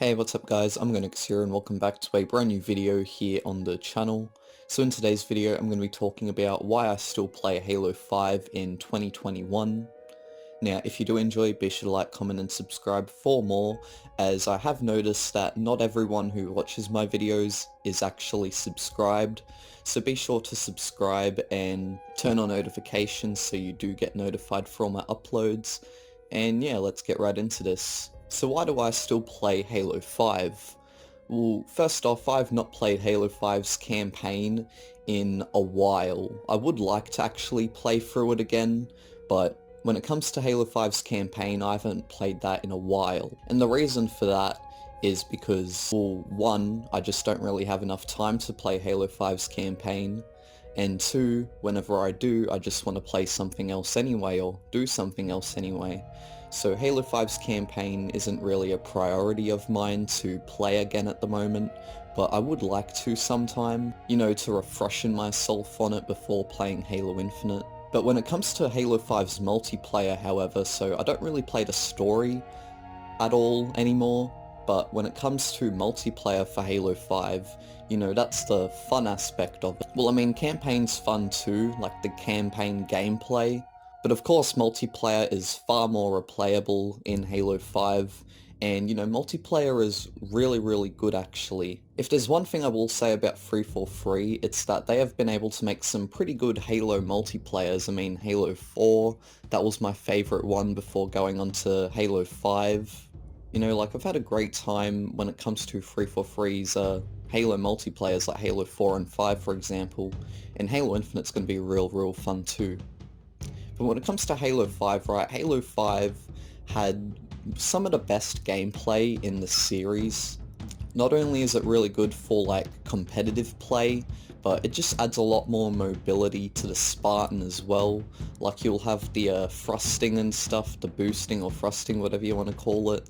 Hey, what's up guys, I'm Omogonix here and welcome back to a brand new video here on the channel. So in today's video I'm going to be talking about why I still play Halo 5 in 2021. Now if you do enjoy, be sure to like, comment and subscribe for more, as I have noticed that not everyone who watches my videos is actually subscribed. So be sure to subscribe and turn on notifications so you do get notified for all my uploads. And yeah, let's get right into this. So why do I still play Halo 5? Well, first off, I've not played Halo 5's campaign in a while. I would like to actually play through it again, but when it comes to Halo 5's campaign, I haven't played that in a while. And the reason for that is because, well, one, I just don't really have enough time to play Halo 5's campaign, and two, whenever I do, I just want to play something else anyway, or do something else anyway. So Halo 5's campaign isn't really a priority of mine to play again at the moment, but I would like to sometime, you know, to refreshen myself on it before playing Halo Infinite. But when it comes to Halo 5's multiplayer, however, so I don't really play the story at all anymore, but when it comes to multiplayer for Halo 5, you know, that's the fun aspect of it. Well, I mean, campaign's fun too, like the campaign gameplay, but of course multiplayer is far more replayable in Halo 5, and you know, multiplayer is really good actually. If there's one thing I will say about 343, it's that they have been able to make some pretty good Halo multiplayers. I mean, Halo 4, that was my favourite one before going on to Halo 5. You know, like, I've had a great time when it comes to 343's Halo multiplayers, like Halo 4 and 5 for example, and Halo Infinite's going to be real fun too. But when it comes to Halo 5, right, Halo 5 had some of the best gameplay in the series. Not only is it really good for like competitive play, but it just adds a lot more mobility to the Spartan as well. Like, you'll have the thrusting and stuff, the boosting or thrusting, whatever you want to call it,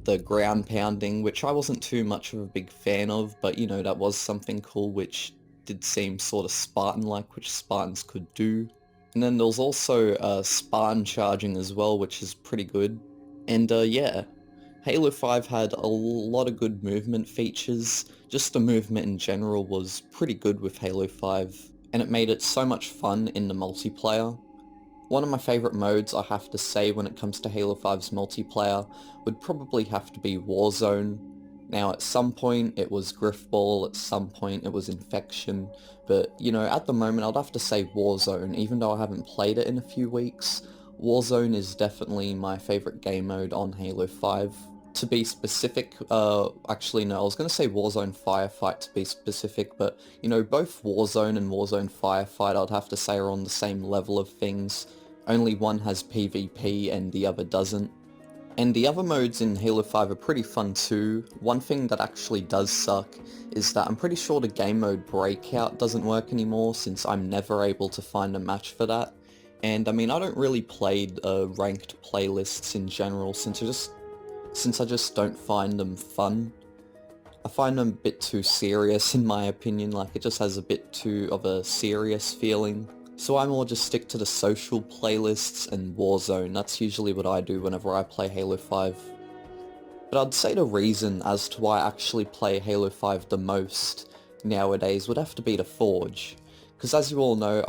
the ground pounding, which I wasn't too much of a big fan of, but you know, that was something cool which did seem sort of Spartan-like, which Spartans could do. And then there was also Spartan charging as well, which is pretty good. And yeah, Halo 5 had a lot of good movement features. Just the movement in general was pretty good with Halo 5, and it made it so much fun in the multiplayer. One of my favourite modes, I have to say, when it comes to Halo 5's multiplayer would probably have to be Warzone. Now, at some point it was Griffball, at some point it was Infection, but you know, at the moment I'd have to say Warzone. Even though I haven't played it in a few weeks, Warzone is definitely my favourite game mode on Halo 5. To be specific, actually no, I was going to say Warzone Firefight to be specific, but you know, both Warzone and Warzone Firefight I'd have to say are on the same level of things. Only one has PvP and the other doesn't. And the other modes in Halo 5 are pretty fun too. One thing that actually does suck is that I'm pretty sure the game mode Breakout doesn't work anymore, since I'm never able to find a match for that. And I mean, I don't really play ranked playlists in general, since I just don't find them fun. I find them a bit too serious in my opinion, like it just has a bit too of a serious feeling. So I more just stick to the social playlists and Warzone. That's usually what I do whenever I play Halo 5. But I'd say the reason as to why I actually play Halo 5 the most nowadays would have to be the Forge. Because as you all know,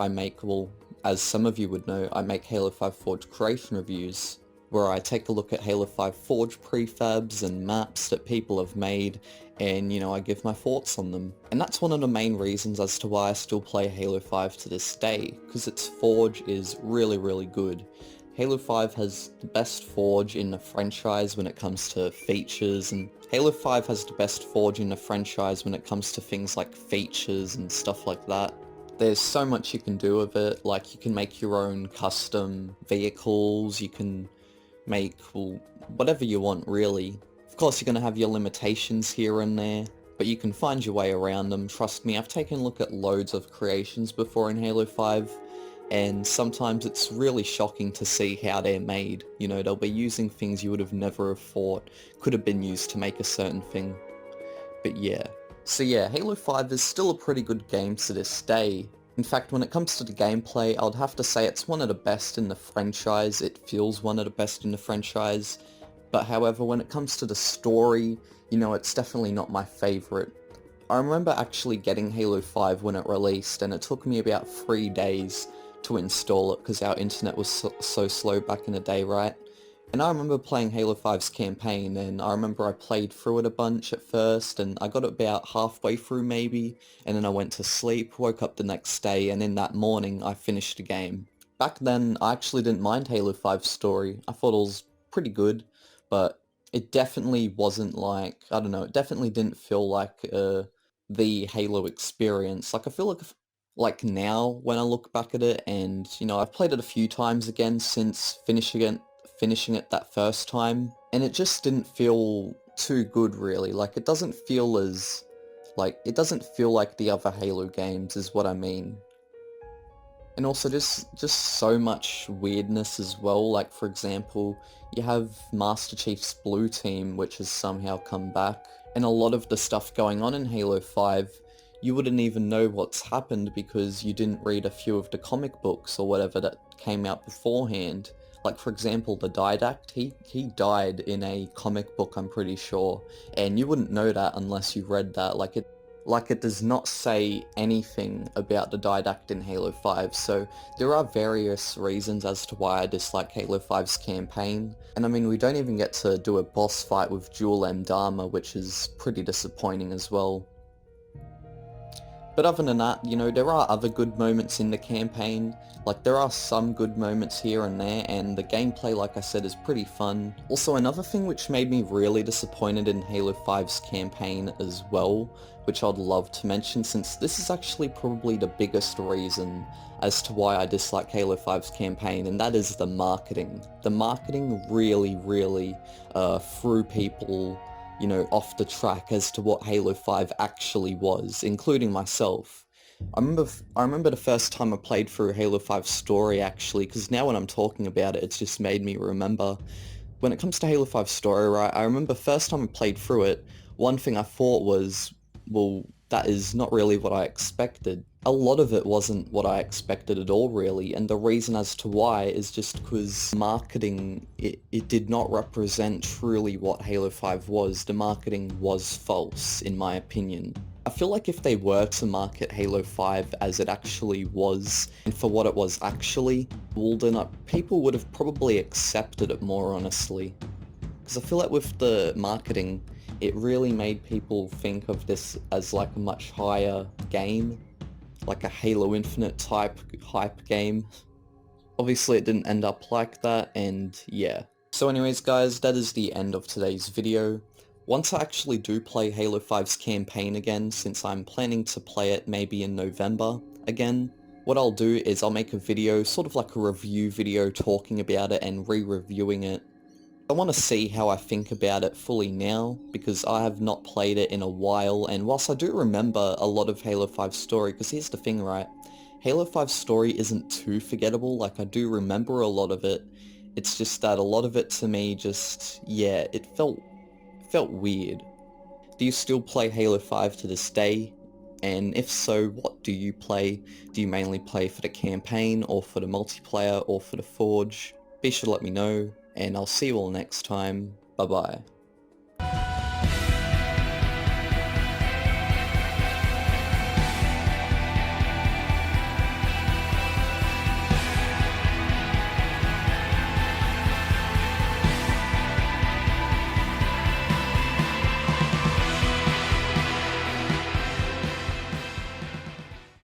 as some of you would know, I make Halo 5 Forge creation reviews, where I take a look at Halo 5 Forge prefabs and maps that people have made, and you know, I give my thoughts on them. And that's one of the main reasons as to why I still play Halo 5 to this day, because its Forge is really good. Halo 5 has the best Forge in the franchise when it comes to features, and Halo 5 has the best Forge in the franchise when it comes to things like features and stuff like that. There's so much you can do with it, like you can make your own custom vehicles, you can make, well, whatever you want really. Of course you're going to have your limitations here and there, but you can find your way around them. Trust me, I've taken a look at loads of creations before in Halo 5, and sometimes it's really shocking to see how they're made. You know, they'll be using things you would have never have thought could have been used to make a certain thing. But yeah. So yeah, Halo 5 is still a pretty good game to this day. In fact, when it comes to the gameplay, I'd have to say it's one of the best in the franchise. It feels one of the best in the franchise. But however, when it comes to the story, you know, it's definitely not my favorite. I remember actually getting Halo 5 when it released, and it took me about 3 days to install it because our internet was so slow back in the day, right? And I remember playing Halo 5's campaign, and I remember I played through it a bunch at first, and I got it about halfway through maybe, and then I went to sleep, woke up the next day, and in that morning I finished the game. Back then, I actually didn't mind Halo 5's story. I thought it was pretty good, but it definitely wasn't like, I don't know, it definitely didn't feel like the Halo experience. Like, I feel like now when I look back at it, and you know, I've played it a few times again since finishing it that first time, and it just didn't feel too good really. Like, it doesn't feel as it doesn't feel like the other Halo games is what I mean. And also just so much weirdness as well. Like, for example, you have Master Chief's blue team, which has somehow come back, and a lot of the stuff going on in Halo 5, you wouldn't even know what's happened because you didn't read a few of the comic books or whatever that came out beforehand. Like, for example, the Didact, he died in a comic book, I'm pretty sure, and you wouldn't know that unless you read that. Like, it does not say anything about the Didact in Halo 5, so there are various reasons as to why I dislike Halo 5's campaign. And I mean, we don't even get to do a boss fight with Dual M Dharma, which is pretty disappointing as well. But other than that, you know, there are other good moments in the campaign. Like, there are some good moments here and there, and the gameplay, like I said, is pretty fun. Also, another thing which made me really disappointed in Halo 5's campaign as well, which I'd love to mention, since this is actually probably the biggest reason as to why I dislike Halo 5's campaign, and that is the marketing. The marketing really threw people, you know, off the track as to what Halo 5 actually was, including myself. I remember the first time I played through Halo 5 story actually, because now when I'm talking about it, it's just made me remember. When it comes to Halo 5 story, right, I remember first time I played through it, one thing I thought was, well, that is not really what I expected. A lot of it wasn't what I expected at all, really, and the reason as to why is just because marketing, it did not represent truly what Halo 5 was. The marketing was false, in my opinion. I feel like if they were to market Halo 5 as it actually was, and for what it was actually, well then people would have probably accepted it more honestly. Because I feel like with the marketing, it really made people think of this as like a much higher game, like a Halo Infinite type hype game. Obviously it didn't end up like that, and yeah. So anyways guys, that is the end of today's video. Once I actually do play Halo 5's campaign again, since I'm planning to play it maybe in November again, what I'll do is I'll make a video, sort of like a review video talking about it and re-reviewing it. I want to see how I think about it fully now, because I have not played it in a while, and whilst I do remember a lot of Halo 5 story, because here's the thing, right, Halo 5 story isn't too forgettable, like I do remember a lot of it, it's just that a lot of it to me just, yeah, it felt weird. Do you still play Halo 5 to this day? And if so, what do you play? Do you mainly play for the campaign, or for the multiplayer, or for the Forge? Be sure to let me know, and I'll see you all next time. Bye bye.